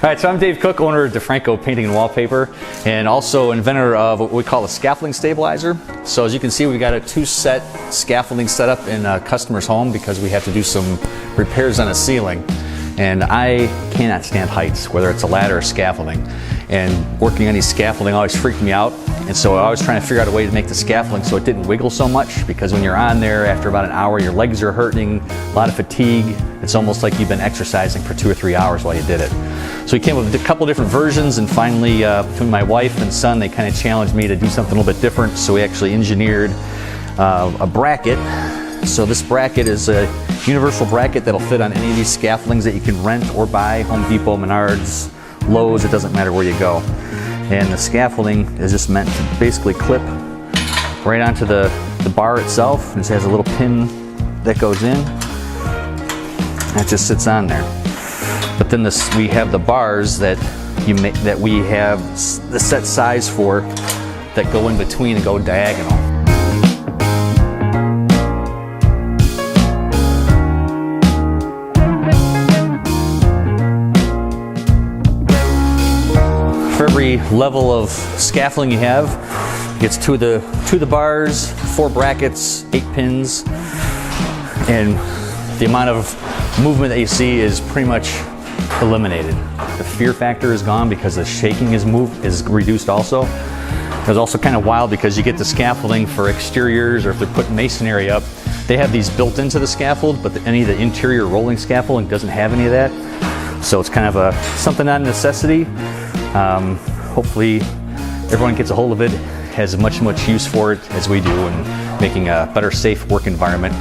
All right, so I'm Dave Cook, owner of DeFranco Painting and Wallpaper, and also inventor of what we call a Scaffolding Stabilizer. So as you can see, we've got a two-set scaffolding set up in a customer's home because we have to do some repairs on a ceiling. And I cannot stand heights, whether it's a ladder or scaffolding. And working on these scaffolding always freaked me out. And so I was trying to figure out a way to make the scaffolding so it didn't wiggle so much, because when you're on there after about an hour, your legs are hurting, a lot of fatigue. It's almost like you've been exercising for 2 or 3 hours while you did it. So we came up with a couple different versions, and finally between my wife and son, they kind of challenged me to do something a little bit different. So we actually engineered a bracket. So this bracket is a universal bracket that'll fit on any of these scaffoldings that you can rent or buy, Home Depot, Menards, Lowe's, it doesn't matter where you go. And the scaffolding is just meant to basically clip right onto the bar itself. It has a little pin that goes in. That just sits on there. But then we have the bars that we have the set size for that go in between and go diagonal. For every level of scaffolding you have, it gets two of the bars, 4 brackets, 8 pins, and the amount of movement that you see is pretty much eliminated. The fear factor is gone because the shaking is reduced also. It was also kind of wild because you get the scaffolding for exteriors, or if they're putting masonry up, they have these built into the scaffold, but any of the interior rolling scaffolding doesn't have any of that. So it's kind of something out of necessity. Hopefully everyone gets a hold of it, has much use for it as we do, and making a better, safe work environment